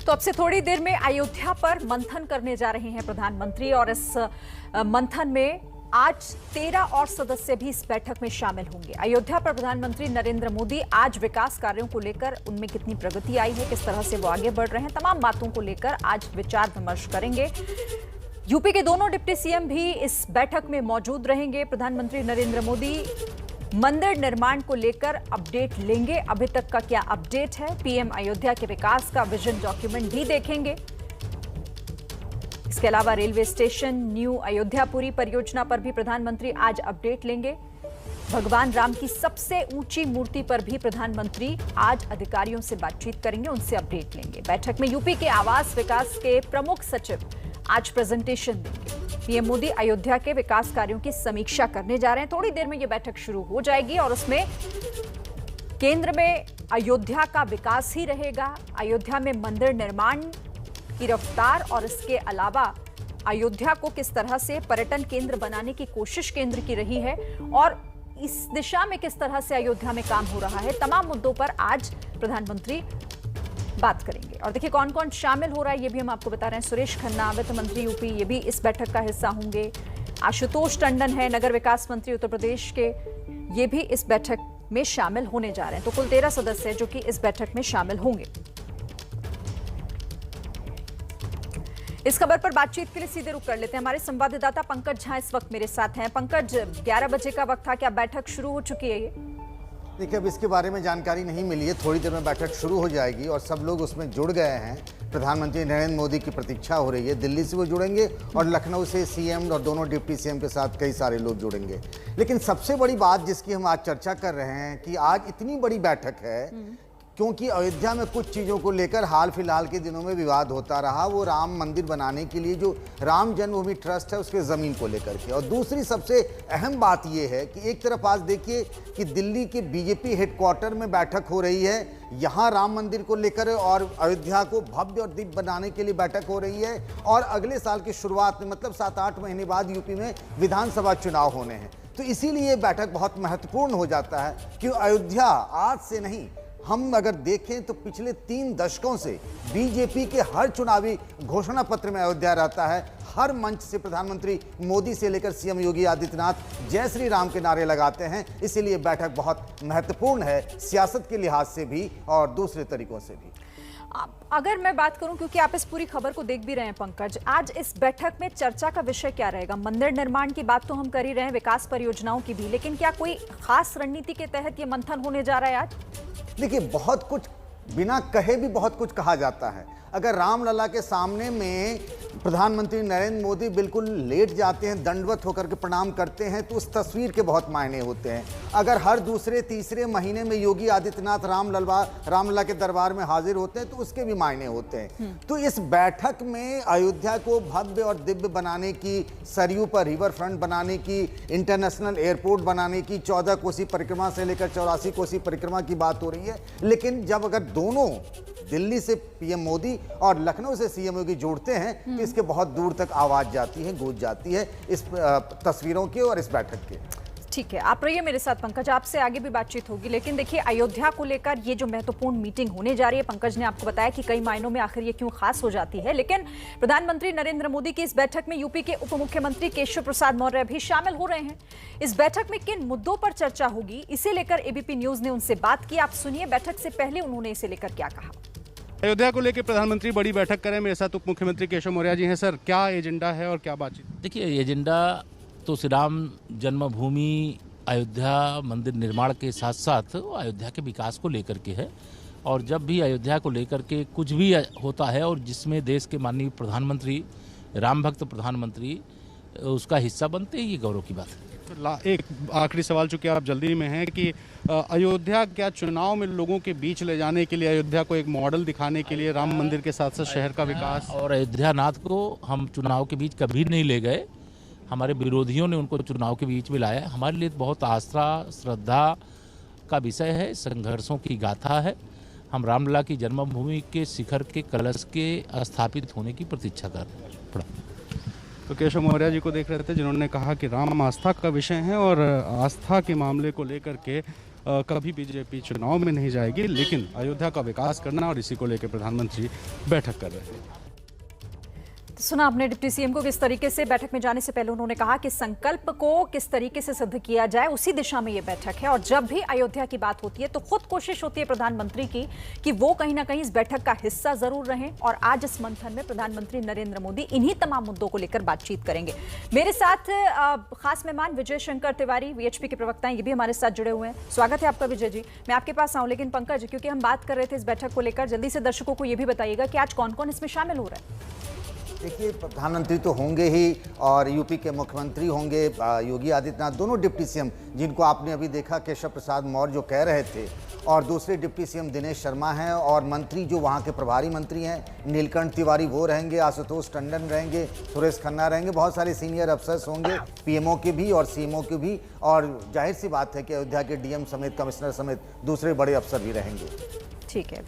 तो अब से थोड़ी देर में अयोध्या पर मंथन करने जा रहे हैं प्रधानमंत्री और इस मंथन में आज 13 और सदस्य भी इस बैठक में शामिल होंगे। अयोध्या पर प्रधानमंत्री नरेंद्र मोदी आज विकास कार्यों को लेकर उनमें कितनी प्रगति आई है, किस तरह से वो आगे बढ़ रहे हैं, तमाम बातों को लेकर आज विचार विमर्श करेंगे। यूपी के दोनों डिप्टी सीएम भी इस बैठक में मौजूद रहेंगे। प्रधानमंत्री नरेंद्र मोदी मंदिर निर्माण को लेकर अपडेट लेंगे। अभी तक का क्या अपडेट है, पीएम अयोध्या के विकास का विजन डॉक्यूमेंट भी देखेंगे। इसके अलावा रेलवे स्टेशन न्यू अयोध्यापुरी परियोजना पर भी प्रधानमंत्री आज अपडेट लेंगे। भगवान राम की सबसे ऊंची मूर्ति पर भी प्रधानमंत्री आज अधिकारियों से बातचीत करेंगे, उनसे अपडेट लेंगे। बैठक में यूपी के आवास विकास के प्रमुख सचिव आज प्रेजेंटेशन देंगे। पीएम मोदी अयोध्या के विकास कार्यों की समीक्षा करने जा रहे हैं। थोड़ी देर में यह बैठक शुरू हो जाएगी और उसमें केंद्र में अयोध्या का विकास ही रहेगा। अयोध्या में मंदिर निर्माण की रफ्तार और इसके अलावा अयोध्या को किस तरह से पर्यटन केंद्र बनाने की कोशिश केंद्र की रही है और इस दिशा में किस तरह से अयोध्या में काम हो रहा है, तमाम मुद्दों पर आज प्रधानमंत्री बात करेंगे। और देखिए कौन कौन शामिल हो रहा है ये भी हम आपको बता रहे हैं। सुरेश खन्ना वित्त मंत्री यूपी, ये भी इस बैठक का हिस्सा होंगे। आशुतोष टंडन है नगर विकास मंत्री उत्तर प्रदेश के, ये भी इस बैठक में शामिल होने जा रहे हैं। तो कुल 13 सदस्य जो कि इस बैठक में शामिल होंगे। इस खबर पर बातचीत के लिए सीधे रुख कर लेते हैं। हमारे संवाददाता पंकज झा इस वक्त मेरे साथ हैं। पंकज, 11 बजे का वक्त था, क्या बैठक शुरू हो चुकी है? ये देखिए, अब इसके बारे में जानकारी नहीं मिली है। थोड़ी देर में बैठक शुरू हो जाएगी और सब लोग उसमें जुड़ गए हैं। प्रधानमंत्री नरेंद्र मोदी की प्रतीक्षा हो रही है। दिल्ली से वो जुड़ेंगे और लखनऊ से सीएम और दोनों डिप्टी सीएम के साथ कई सारे लोग जुड़ेंगे। लेकिन सबसे बड़ी बात जिसकी हम आज चर्चा कर रहे हैं कि आज इतनी बड़ी बैठक है क्योंकि अयोध्या में कुछ चीज़ों को लेकर हाल फिलहाल के दिनों में विवाद होता रहा। वो राम मंदिर बनाने के लिए जो राम जन्मभूमि ट्रस्ट है उसके ज़मीन को लेकर के, और दूसरी सबसे अहम बात ये है कि एक तरफ आज देखिए कि दिल्ली के बीजेपी हेडक्वार्टर में बैठक हो रही है, यहाँ राम मंदिर को लेकर और अयोध्या को भव्य और दिव्य बनाने के लिए बैठक हो रही है। और अगले साल की शुरुआत में मतलब 7-8 महीने बाद यूपी में विधानसभा चुनाव होने हैं। तो इसीलिए ये बैठक बहुत महत्वपूर्ण हो जाता है कि अयोध्या आज से नहीं, हम अगर देखें तो पिछले 3 दशकों से बीजेपी के हर चुनावी घोषणा पत्र में अयोध्या रहता है। हर मंच से प्रधानमंत्री मोदी से लेकर सीएम योगी आदित्यनाथ जय श्री राम के नारे लगाते हैं। इसीलिए बैठक बहुत महत्वपूर्ण है, सियासत के लिहाज से भी और दूसरे तरीकों से भी। अगर मैं बात करूं, क्योंकि आप इस पूरी खबर को देख भी रहे हैं पंकज, आज इस बैठक में चर्चा का विषय क्या रहेगा? मंदिर निर्माण की बात तो हम कर ही रहे हैं, विकास परियोजनाओं की भी, लेकिन क्या कोई खास रणनीति के तहत ये मंथन होने जा रहा है आज? देखिए, बहुत कुछ बिना कहे भी बहुत कुछ कहा जाता है। अगर रामलला के सामने में प्रधानमंत्री नरेंद्र मोदी बिल्कुल लेट जाते हैं, दंडवत होकर के प्रणाम करते हैं, तो उस तस्वीर के बहुत मायने होते हैं। अगर हर दूसरे तीसरे महीने में योगी आदित्यनाथ रामलला के दरबार में हाजिर होते हैं तो उसके भी मायने होते हैं। तो इस बैठक में अयोध्या को भव्य और दिव्य बनाने की, सरयू पर रिवर फ्रंट बनाने की, इंटरनेशनल एयरपोर्ट बनाने की, 14 कोसी परिक्रमा से लेकर 84 कोसी परिक्रमा की बात हो रही है। लेकिन जब अगर दोनों दिल्ली से पीएम मोदी और लखनऊ से सीएम योगी जोड़ते हैं तो इसके बहुत दूर तक आवाज जाती है, गूंज जाती है इस तस्वीरों की और इस बैठक के। ठीक है, आप रहिए मेरे साथ पंकज, आपसे आगे भी बातचीत होगी। लेकिन देखिए, अयोध्या को लेकर ये जो महत्वपूर्ण मीटिंग होने जा रही है, पंकज ने आपको बताया कि कई मायनों में आखिर ये क्यों खास हो जाती है। लेकिन प्रधानमंत्री नरेंद्र मोदी की इस बैठक में यूपी के उप मुख्यमंत्री केशव प्रसाद मौर्य भी शामिल हो रहे हैं। इस बैठक में किन मुद्दों पर चर्चा होगी, इसे लेकर एबीपी न्यूज ने उनसे बात की। आप सुनिए बैठक से पहले उन्होंने इसे लेकर क्या कहा। अयोध्या को लेकर प्रधानमंत्री बड़ी बैठक करें, मेरे साथ उप मुख्यमंत्री केशव मौर्य जी हैं। सर, क्या एजेंडा है और क्या बातचीत? देखिए, एजेंडा तो श्री राम जन्मभूमि अयोध्या मंदिर निर्माण के साथ साथ अयोध्या के विकास को लेकर के है। और जब भी अयोध्या को लेकर के कुछ भी होता है और जिसमें देश के माननीय प्रधानमंत्री, राम भक्त प्रधानमंत्री उसका हिस्सा बनते हैं, ये गौरव की बात है। एक आखिरी सवाल, चूंकि आप जल्दी में हैं, कि अयोध्या क्या चुनाव में लोगों के बीच ले जाने के लिए, अयोध्या को एक मॉडल दिखाने के लिए राम मंदिर के साथ साथ शहर का विकास और अयोध्यानाथ को हम चुनाव के बीच कभी नहीं ले गए। हमारे विरोधियों ने उनको चुनाव के बीच में लाया। हमारे लिए बहुत आस्था श्रद्धा का विषय है, संघर्षों की गाथा है। हम रामलला की जन्मभूमि के शिखर के कलश के स्थापित होने की प्रतीक्षा कर रहे हैं। तो केशव मौर्य जी को देख रहे थे जिन्होंने कहा कि राम आस्था का विषय है और आस्था के मामले को लेकर के कभी बीजेपी चुनाव में नहीं जाएगी, लेकिन अयोध्या का विकास करना और इसी को लेकर प्रधानमंत्री बैठक कर रहे हैं। सुना आपने डिप्टी सीएम को किस तरीके से बैठक में जाने से पहले उन्होंने कहा कि संकल्प को किस तरीके से सिद्ध किया जाए, उसी दिशा में ये बैठक है। और जब भी अयोध्या की बात होती है तो खुद कोशिश होती है प्रधानमंत्री की कि वो कहीं ना कहीं इस बैठक का हिस्सा जरूर रहें। और आज इस मंथन में प्रधानमंत्री नरेंद्र मोदी इन्हीं तमाम मुद्दों को लेकर बातचीत करेंगे। मेरे साथ खास मेहमान विजय शंकर तिवारी, वीएचपी के प्रवक्ता हैं, ये भी हमारे साथ जुड़े हुए हैं। स्वागत है आपका विजय जी। मैं आपके पास आऊं, लेकिन पंकज, क्योंकि हम बात कर रहे थे इस बैठक को लेकर, जल्दी से दर्शकों को यह भी बताइएगा कि आज कौन कौन इसमें शामिल हो रहा है। देखिए, प्रधानमंत्री तो होंगे ही और यूपी के मुख्यमंत्री होंगे योगी आदित्यनाथ, दोनों डिप्टी सीएम जिनको आपने अभी देखा केशव प्रसाद मौर्य जो कह रहे थे, और दूसरे डिप्टी सीएम दिनेश शर्मा हैं, और मंत्री जो वहाँ के प्रभारी मंत्री हैं नीलकंठ तिवारी वो रहेंगे, आशुतोष टंडन रहेंगे, सुरेश खन्ना रहेंगे, बहुत सारे सीनियर अफसर्स होंगे, पीएमओ के भी और सीएमओ के भी, और जाहिर सी बात है कि अयोध्या के डीएम समेत कमिश्नर समेत दूसरे बड़े अफसर भी रहेंगे। ठीक है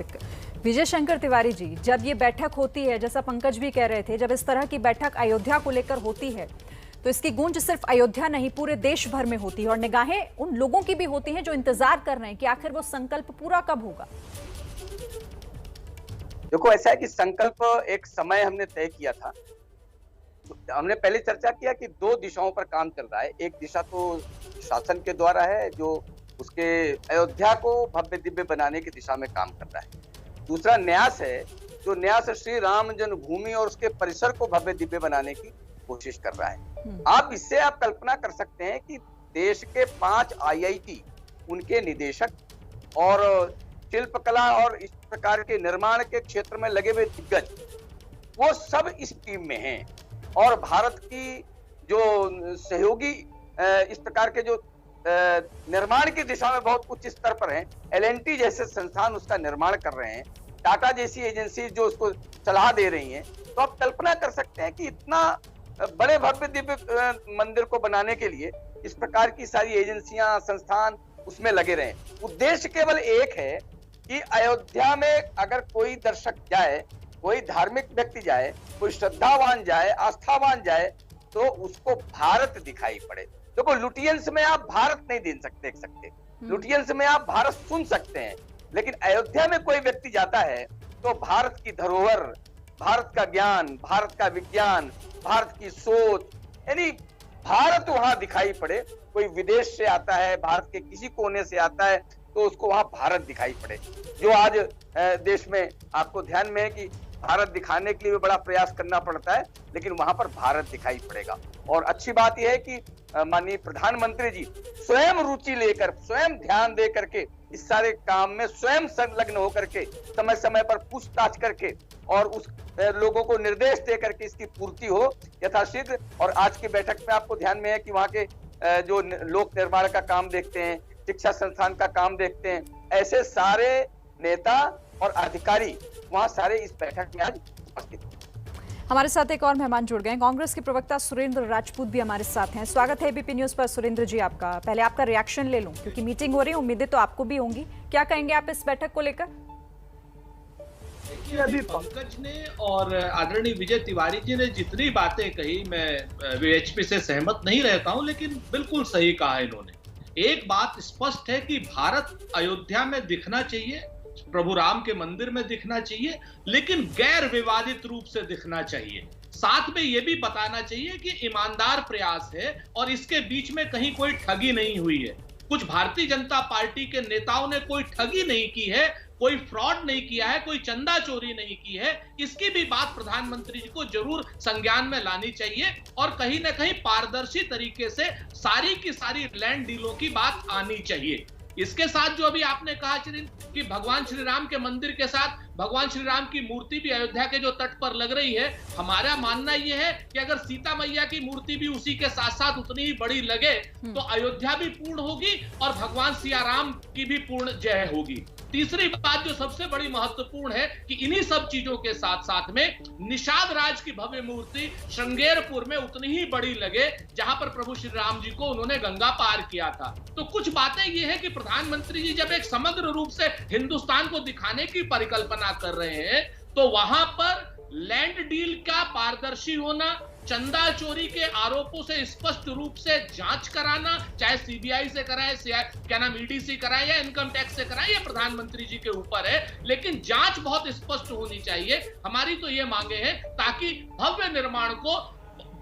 विजय शंकर तिवारी जी, जब ये बैठक होती है, जैसा पंकज भी कह रहे थे, जब इस तरह की बैठक अयोध्या को लेकर होती है तो इसकी गूंज सिर्फ अयोध्या नहीं पूरे देश भर में होती है, और निगाहें उन लोगों की भी होती हैं जो इंतजार कर रहे हैं कि आखिर वो संकल्प पूरा कब होगा। देखो, ऐसा है कि संकल्प एक समय हमने तय किया था। हमने पहले चर्चा किया कि दो दिशाओं पर काम चल रहा है। एक दिशा तो शासन के द्वारा है जो उसके अयोध्या को भव्य दिव्य बनाने की दिशा में काम कर रहा है। दूसरा न्यास है जो न्यास श्री राम जन्मभूमि और उसके परिसर को भव्य दिव्य बनाने की कोशिश कर रहा है। आप इससे आप कल्पना कर सकते हैं कि देश के 5 IIT, उनके निदेशक और शिल्पकला और इस प्रकार के निर्माण के क्षेत्र में लगे हुए दिग्गज, वो सब इस टीम में हैं। और भारत की जो सहयोगी इस प्रकार के जो निर्माण की दिशा में बहुत उच्च स्तर पर हैं, L&T जैसे संस्थान उसका निर्माण कर रहे हैं, टाटा जैसी एजेंसी जो उसको सलाह दे रही हैं। तो आप कल्पना कर सकते हैं कि इतना बड़े भव्य दिव्य मंदिर को बनाने के लिए इस प्रकार की सारी एजेंसियां, संस्थान उसमें लगे रहे। उद्देश्य केवल एक है कि अयोध्या में अगर कोई दर्शक जाए, कोई धार्मिक व्यक्ति जाए, कोई श्रद्धावान जाए, आस्थावान जाए, तो उसको भारत दिखाई पड़े। देखो, लुटियंस में आप भारत नहीं देख सकते, लुटियंस में आप भारत सुन सकते हैं, लेकिन अयोध्या में कोई व्यक्ति जाता है तो भारत की धरोहर, भारत का ज्ञान, भारत का विज्ञान, भारत की सोच, यानी भारत वहां दिखाई पड़े। कोई विदेश से आता है, भारत के किसी कोने से आता है, तो उसको वहां भारत दिखाई पड़े। जो आज देश में आपको ध्यान में है कि भारत दिखाने के लिए भी बड़ा प्रयास करना पड़ता है, लेकिन वहां पर भारत दिखाई पड़ेगा। और अच्छी बात यह है कि माननीय प्रधानमंत्री जी स्वयं रुचि लेकर, स्वयं ध्यान दे करके इस सारे काम में स्वयं संलग्न होकर के, समय समय पर पूछताछ करके और उस लोगों को निर्देश दे करके इसकी पूर्ति हो यथाशीघ्र। और आज की बैठक में आपको ध्यान में है कि वहाँ के जो लोक निर्माण का काम देखते हैं, शिक्षा संस्थान का काम देखते हैं, ऐसे सारे नेता और अधिकारी वहाँ सारे इस बैठक में आज उपस्थित हैं। हमारे साथ एक और मेहमान जुड़ गए हैं, कांग्रेस के प्रवक्ता सुरेंद्र राजपूत भी हमारे साथ हैं। स्वागत है एबीपी न्यूज पर सुरेंद्र जी आपका। पहले आपका रिएक्शन ले लूं क्योंकि मीटिंग हो रही है, उम्मीदें तो आपको भी होंगी। क्या कहेंगे आप इस बैठक को लेकर? देखिए, अभी पंकज ने और आदरणीय विजय तिवारी जी ने जितनी बातें कही, मैं वीएचपी से सहमत नहीं रहता हूं, लेकिन बिल्कुल सही कहा इन्होंने। एक बात स्पष्ट है कि भारत अयोध्या में दिखना चाहिए, प्रभु राम के मंदिर में दिखना चाहिए, लेकिन गैर विवादित रूप से दिखना चाहिए। साथ में यह भी बताना चाहिए कि ईमानदार प्रयास है और इसके बीच में कहीं कोई ठगी नहीं हुई है। कुछ भारतीय जनता पार्टी के नेताओं ने कोई ठगी नहीं की है, कोई फ्रॉड नहीं किया है, कोई चंदा चोरी नहीं की है। इसकी भी बात प्रधानमंत्री जी को जरूर संज्ञान में लानी चाहिए और कहीं ना कहीं पारदर्शी तरीके से सारी की सारी लैंड डीलों की बात आनी चाहिए। इसके साथ जो अभी आपने कहा कि भगवान श्री राम के मंदिर के साथ भगवान श्री राम की मूर्ति भी अयोध्या के जो तट पर लग रही है, हमारा मानना यह है कि अगर सीता मैया की मूर्ति भी उसी के साथ साथ उतनी ही बड़ी लगे तो अयोध्या भी पूर्ण होगी और भगवान सिया राम की भी पूर्ण जय होगी। तीसरी बात जो सबसे बड़ी महत्वपूर्ण है कि इन्हीं सब चीजों के साथ साथ में निषाद राज की भव्य मूर्ति श्रृंगेरपुर में उतनी ही बड़ी लगे जहां पर प्रभु श्री राम जी को उन्होंने गंगा पार किया था। तो कुछ बातें ये है कि प्रधानमंत्री जी जब एक समग्र रूप से हिंदुस्तान को दिखाने की परिकल्पना कर रहे हैं तो वहां पर लैंड डील का पारदर्शी होना, चंदा चोरी के आरोपों से स्पष्ट रूप से जांच कराना, चाहे सीबीआई से कराए, क्या नाम ईडी से कराए या इनकम टैक्स से कराए, ये प्रधानमंत्री जी के ऊपर है, लेकिन जांच बहुत स्पष्ट होनी चाहिए। हमारी तो ये मांगे हैं ताकि भव्य निर्माण को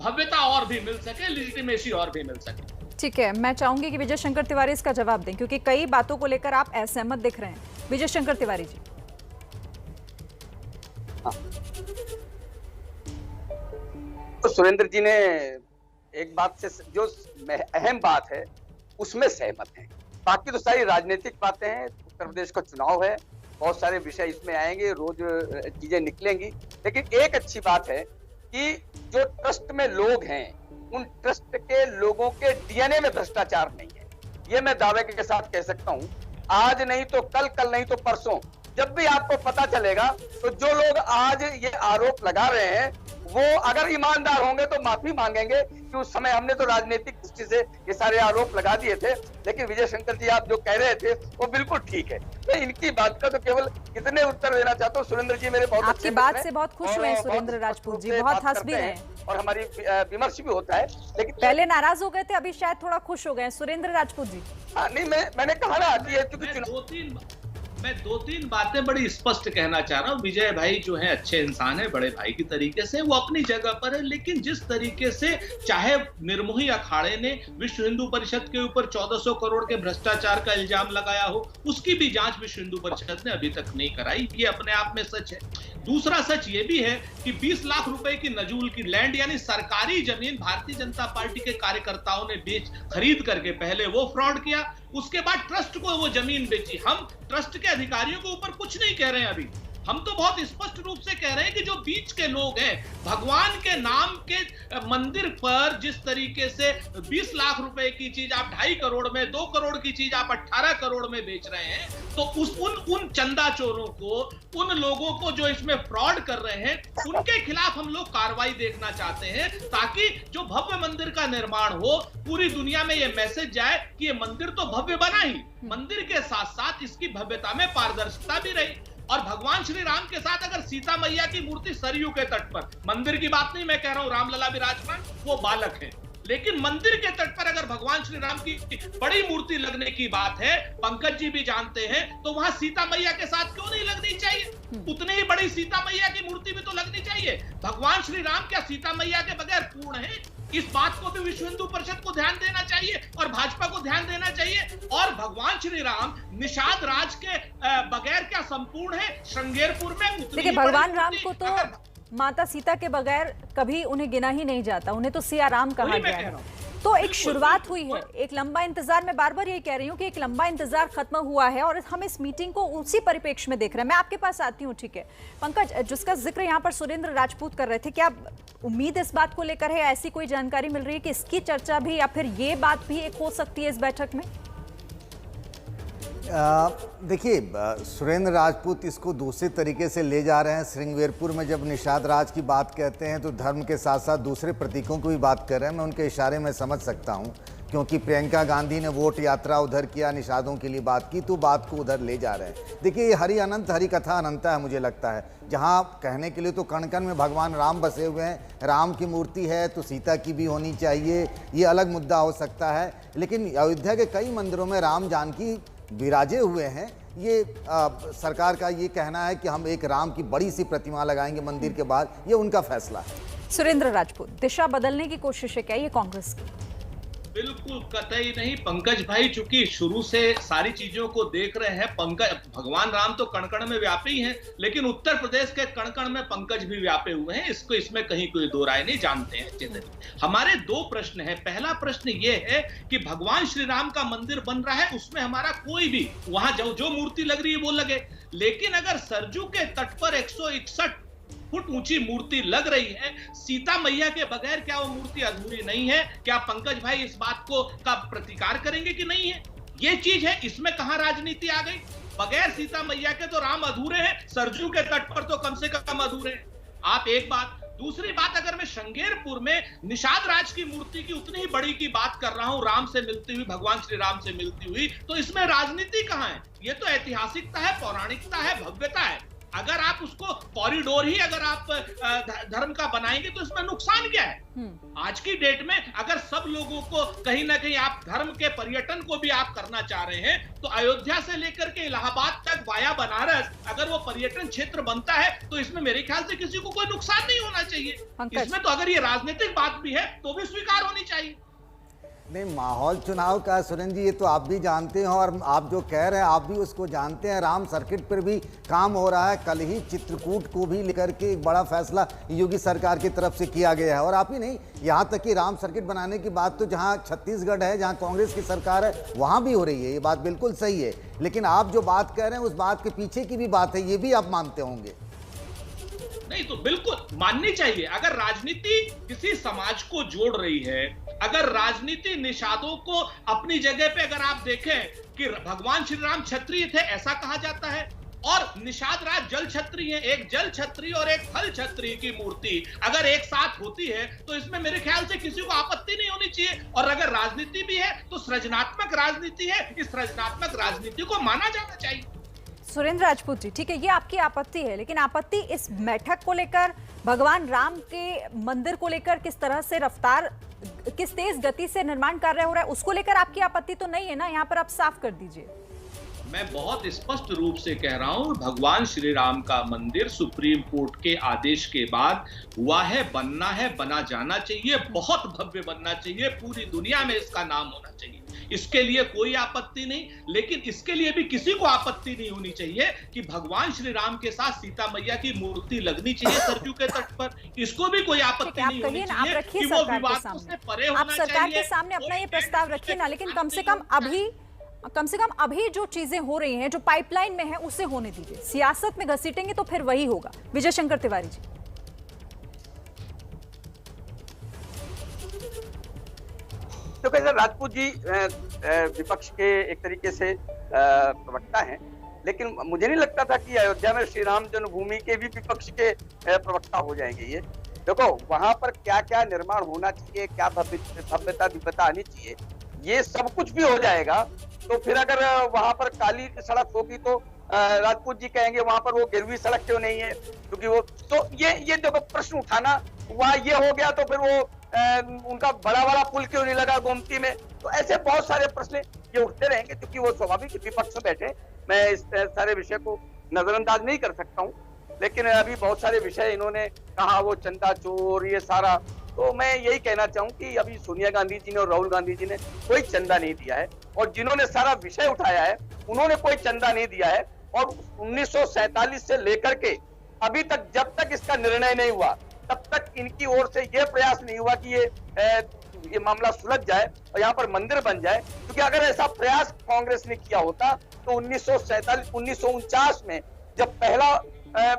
भव्यता और भी मिल सके, लेजिटिमेसी और भी मिल सके। ठीक है, मैं चाहूंगी कि विजय शंकर तिवारी इसका जवाब दें, क्योंकि कई बातों को लेकर आप असहमत दिख रहे हैं। विजय शंकर तिवारी जी। तो सुरेंद्र जी ने एक बात से जो अहम बात है उसमें सहमत हैं, बाकी तो सारी राजनीतिक बातें हैं। उत्तर प्रदेश का चुनाव है, बहुत सारे विषय इसमें आएंगे, रोज चीजें निकलेंगी, लेकिन एक अच्छी बात है कि जो ट्रस्ट में लोग हैं उन ट्रस्ट के लोगों के डीएनए में भ्रष्टाचार नहीं है, ये मैं दावे के साथ कह सकता हूं। आज नहीं तो कल, कल नहीं तो परसों, जब भी आपको पता चलेगा तो जो लोग आज ये आरोप लगा रहे हैं वो अगर ईमानदार होंगे तो माफी मांगेंगे कि उस समय हमने तो राजनीतिक दृष्टि से ये सारे आरोप लगा दिए थे। लेकिन विजय शंकर जी आप जो कह रहे थे वो बिल्कुल ठीक है। मैं इनकी बात का तो केवल इतने उत्तर देना चाहता हूँ। सुरेंद्र जी मेरे बहुत आपकी बात से बहुत खुश हुए सुरेंद्र राजपूत जी, बहुत हंस भी रहे हैं और हमारी विमर्श भी होता है, लेकिन पहले नाराज हो गए थे, अभी शायद थोड़ा खुश हो गए सुरेंद्र राजपूत जी। नहीं, मैंने कहा ना कि क्योंकि मैं दो तीन बातें बड़ी स्पष्ट कहना चाह रहा हूँ। विजय भाई जो है अच्छे इंसान है, बड़े भाई की तरीके से वो अपनी जगह पर है, लेकिन जिस तरीके से चाहे निर्मोही अखाड़े ने विश्व हिंदू परिषद के ऊपर 1400 करोड़ के भ्रष्टाचार का इल्जाम लगाया हो, उसकी भी जांच विश्व हिंदू परिषद ने अभी तक नहीं कराई, ये अपने आप में सच है। दूसरा सच ये भी है कि 20 लाख रुपए की नजूल की लैंड यानी सरकारी जमीन भारतीय जनता पार्टी के कार्यकर्ताओं ने खरीद करके पहले वो फ्रॉड किया, उसके बाद ट्रस्ट को वो जमीन बेची। हम ट्रस्ट के अधिकारियों के ऊपर कुछ नहीं कह रहे हैं, अभी हम तो बहुत स्पष्ट रूप से कह रहे हैं कि जो बीच के लोग हैं, भगवान के नाम के मंदिर पर जिस तरीके से 20 लाख रुपए की चीज आप 2.5 करोड़ में, 2 करोड़ की चीज आप 18 करोड़ में बेच रहे हैं, तो उन चंदा चोरों को, उन लोगों को जो इसमें फ्रॉड कर रहे हैं, उनके खिलाफ हम लोग कार्रवाई देखना चाहते हैं, ताकि जो भव्य मंदिर का निर्माण हो, पूरी दुनिया में यह मैसेज जाए कि ये मंदिर तो भव्य बना ही, मंदिर के साथ साथ इसकी भव्यता में पारदर्शिता भी रही। और भगवान श्री राम के साथ अगर सीता मैया की मूर्ति सरयू के तट पर, मंदिर की बात नहीं मैं कह रहा हूं, रामलला विराजमान, वो बालक है, लेकिन मंदिर के तट पर अगर भगवान श्री राम की बड़ी मूर्ति लगने की बात है, पंकज जी भी जानते हैं, तो वहां सीता मैया के साथ क्यों नहीं लगनी चाहिए? उतनी ही बड़ी सीता मैया की मूर्ति भी तो लगनी चाहिए। भगवान श्री राम क्या सीता मैया के बगैर पूर्ण है? इस बात को भी विश्व हिंदू परिषद को ध्यान देना चाहिए और भाजपा को ध्यान देना चाहिए। और भगवान श्री राम निषाद राज के बगैर क्या संपूर्ण है? श्रृंगेरपुर में देखिए, भगवान राम को तो माता सीता के बगैर कभी उन्हें गिना ही नहीं जाता, उन्हें तो सिया राम कहा गया है। तो एक शुरुआत हुई है, एक लंबा इंतजार, मैं बार बार यही कह रही हूँ कि एक लंबा इंतजार खत्म हुआ है और हम इस मीटिंग को उसी परिप्रेक्ष्य में देख रहे हैं। मैं आपके पास आती हूँ, ठीक है पंकज, जिसका जिक्र यहाँ पर सुरेंद्र राजपूत कर रहे थे, क्या उम्मीद इस बात को लेकर है, ऐसी कोई जानकारी मिल रही है कि इसकी चर्चा भी या फिर ये बात भी एक हो सकती है इस बैठक में? देखिए, सुरेंद्र राजपूत इसको दूसरे तरीके से ले जा रहे हैं। श्रृंगेरपुर में जब निषाद राज की बात कहते हैं तो धर्म के साथ साथ दूसरे प्रतीकों की भी बात कर रहे हैं। मैं उनके इशारे में समझ सकता हूं, क्योंकि प्रियंका गांधी ने वोट यात्रा उधर किया, निषादों के लिए बात की, तो बात को उधर ले जा रहे हैं। देखिए, ये हरि अनंत, हरि कथा अनंता है, मुझे लगता है। जहाँ कहने के लिए तो कण कण में भगवान राम बसे हुए हैं, राम की मूर्ति है तो सीता की भी होनी चाहिए, ये अलग मुद्दा हो सकता है। लेकिन अयोध्या के कई मंदिरों में राम जानकी विराजे हुए हैं। ये सरकार का ये कहना है कि हम एक राम की बड़ी सी प्रतिमा लगाएंगे मंदिर के बाहर, ये उनका फैसला है। सुरेंद्र राजपूत, दिशा बदलने की कोशिश है क्या ये कांग्रेस की? बिल्कुल कतई नहीं पंकज भाई, चूंकि शुरू से सारी चीजों को देख रहे हैं। भगवान राम तो कण-कण में व्यापी हैं, लेकिन उत्तर प्रदेश के कण-कण में पंकज भी व्यापे हुए हैं, इसमें कहीं कोई दो राय नहीं, जानते हैं अच्छे तरीके। हमारे दो प्रश्न हैं। पहला प्रश्न ये है कि भगवान श्री राम का मंदिर बन रहा है, उसमें हमारा कोई भी, वहां जो मूर्ति लग रही है वो लगे, लेकिन अगर सरजू के तट पर 161 फुट ऊंची मूर्ति लग रही है, सीता मैया के बगैर क्या वो मूर्ति अधूरी नहीं है? क्या पंकज भाई इस बात को का प्रतिकार करेंगे कि नहीं है? ये चीज है, इसमें कहां राजनीति आ गई? बगैर सीता मैया के तो राम अधूरे हैं, सरजू के तट पर तो कम से कम अधूरे हैं। आप एक बात, दूसरी बात, अगर मैं श्रृंगेरपुर में निषाद राज की मूर्ति की उतनी ही बड़ी की बात कर रहा हूं, राम से मिलती हुई, भगवान श्री राम से मिलती हुई, तो इसमें राजनीति कहां है? ये तो ऐतिहासिकता है, पौराणिकता है, भव्यता है। अगर आप उसको कॉरिडोर ही अगर आप धर्म का बनाएंगे तो इसमें नुकसान क्या है? आज की डेट में अगर सब लोगों को कहीं ना कहीं आप धर्म के पर्यटन को भी आप करना चाह रहे हैं, तो अयोध्या से लेकर के इलाहाबाद तक वाया बनारस अगर वो पर्यटन क्षेत्र बनता है तो इसमें मेरे ख्याल से किसी को कोई नुकसान नहीं होना चाहिए। इसमें तो अगर ये राजनीतिक बात भी है तो भी स्वीकार होनी चाहिए। नहीं, माहौल चुनाव का सुरेंद्र जी, ये तो आप भी जानते हैं और आप जो कह रहे हैं आप भी उसको जानते हैं। राम सर्किट पर भी काम हो रहा है। कल ही चित्रकूट को भी लेकर के एक बड़ा फैसला योगी सरकार की तरफ से किया गया है। और आप ही नहीं, यहाँ तक कि राम सर्किट बनाने की बात तो जहाँ छत्तीसगढ़ है, जहाँ कांग्रेस की सरकार है, वहाँ भी हो रही है। ये बात बिल्कुल सही है, लेकिन आप जो बात कह रहे हैं उस बात के पीछे की भी बात है, ये भी आप मानते होंगे। नहीं तो बिल्कुल माननी चाहिए। अगर राजनीति किसी समाज को जोड़ रही है, अगर राजनीति निषादों को अपनी जगह पे अगर आप देखें कि भगवान श्री राम क्षत्रिय थे ऐसा कहा जाता है, और निषाद राज जल छत्री है, एक जल छत्री और एक थल छत्री की मूर्ति अगर एक साथ होती है तो इसमें मेरे ख्याल से किसी को आपत्ति नहीं होनी चाहिए। और अगर राजनीति भी है तो सृजनात्मक राजनीति है, इस सृजनात्मक राजनीति को माना जाना चाहिए। सुरेंद्र राजपूत जी, ठीक है, ये आपकी आपत्ति है, लेकिन आपत्ति इस बैठक को लेकर, भगवान राम के मंदिर को लेकर किस तरह से रफ्तार, किस तेज गति से निर्माण कार्य हो रहा है, उसको लेकर आपकी आपत्ति तो नहीं है ना? यहाँ पर आप साफ कर दीजिए। मैं बहुत स्पष्ट रूप से कह रहा हूं, भगवान श्री राम का मंदिर सुप्रीम कोर्ट के आदेश के बाद हुआ है, बनना है, बना जाना चाहिए, बहुत भव्य बनना चाहिए, पूरी दुनिया में इसका नाम होना चाहिए, इसके लिए कोई आपत्ति नहीं। लेकिन इसके लिए भी किसी को आपत्ति नहीं होनी चाहिए कि भगवान श्री राम के साथ सीता मैया की मूर्ति लगनी चाहिए सरयू के तट पर, इसको भी कोई आपत्ति नहीं होनी चाहिए कि वो विवादों से परे होना चाहिए। आप सरकार के सामने अपना ये प्रस्ताव रखिए ना, लेकिन कम से कम अभी जो चीजें हो रही हैं, जो पाइपलाइन में है, उसे होने दीजिए। सियासत में घसीटेंगे तो फिर वही होगा। विजय शंकर तिवारी जी। तो कैसे राजपूत जी विपक्ष के एक तरीके से प्रवक्ता हैं, लेकिन मुझे नहीं लगता था कि अयोध्या में श्री राम जन्मभूमि के भी विपक्ष के प्रवक्ता हो जाएंगे। ये देखो वहां पर क्या क्या निर्माण होना चाहिए, क्या भव्यता दिव्यता आनी चाहिए, ये सब कुछ भी हो जाएगा। तो फिर अगर वहां पर काली सड़क होगी तो राजपूत जी कहेंगे वहां पर वो गिरवी सड़क क्यों नहीं है, क्योंकि वो तो ये देखो प्रश्न उठाना, वहां ये हो गया तो फिर वो उनका बड़ा वाला पुल क्यों नहीं लगा गोमती में। तो ऐसे बहुत सारे प्रश्न ये उठते रहेंगे, क्योंकि वो स्वाभाविक विपक्ष में बैठे। मैं इस सारे विषय को नजरअंदाज नहीं कर सकता हूँ, लेकिन अभी बहुत सारे विषय इन्होंने कहा, वो चंदा चोर, ये सारा। तो मैं यही कहना चाहूँ कि अभी सोनिया गांधी जी ने और राहुल गांधी जी ने कोई चंदा नहीं दिया है, और जिन्होंने सारा विषय उठाया है उन्होंने कोई चंदा नहीं दिया है। और 1947 से लेकर के अभी तक, जब तक इसका निर्णय नहीं हुआ, तब तक इनकी ओर से यह प्रयास नहीं हुआ कि ये मामला सुलझ जाए और यहाँ पर मंदिर बन जाए। क्योंकि अगर ऐसा प्रयास कांग्रेस ने किया होता तो 1949 में जब पहला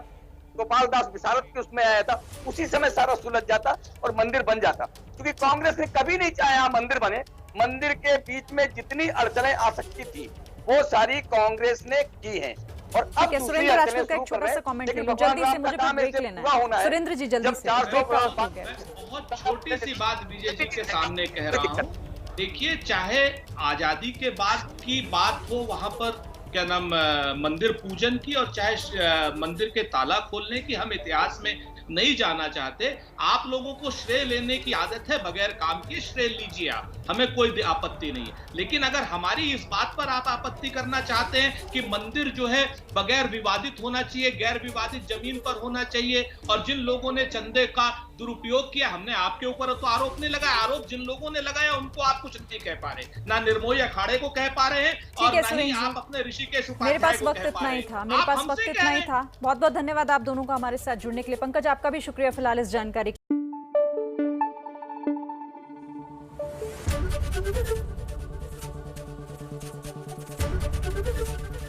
गोपाल दास विशारद के उसमें आया था, उसी समय सारा सुलझ जाता और मंदिर बन जाता। क्योंकि कांग्रेस ने कभी नहीं चाहा यहाँ मंदिर बने। मंदिर के बीच में जितनी अड़चनें आ सकती थी वो सारी कांग्रेस ने की हैं। और अब सुरेंद्र राजपूत का एक छोटा सा कमेंट ले लूं, जल्दी से, मुझे ब्रेक लेना है। सुरेंद्र जी जल्दी से। बहुत छोटी सी बात विजय जी के सामने कह रहा हूँ। देखिए, चाहे आजादी के बाद की बात हो वहां पर क्या नाम मंदिर पूजन की, और चाहे मंदिर के ताला खोलने की, हम इतिहास में नहीं जाना चाहते। आप लोगों को श्रेय लेने की आदत है, बगैर काम किए श्रेय लीजिए आप, हमें कोई आपत्ति नहीं है। लेकिन अगर हमारी इस बात पर आप आपत्ति करना चाहते हैं कि मंदिर जो है बगैर विवादित होना चाहिए, गैर विवादित जमीन पर होना चाहिए, और जिन लोगों ने चंदे का दुरुपयोग किया, हमने आपके ऊपर तो आरोप नहीं लगाया, आरोप जिन लोगों ने लगाया उनको आप कुछ नहीं कह पा रहे, ना निर्मोही अखाड़े को कह पा रहे हैं और ना ही आप अपने ऋषिकेश उपाध्याय को कह पा रहे हैं। मेरे पास वक्त इतना ही था। बहुत बहुत धन्यवाद आप दोनों का हमारे साथ जुड़ने के लिए। पंकज, आपका भी शुक्रिया फिलहाल इस जानकारी।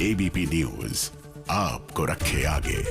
एबीपी न्यूज आपको रखे आगे।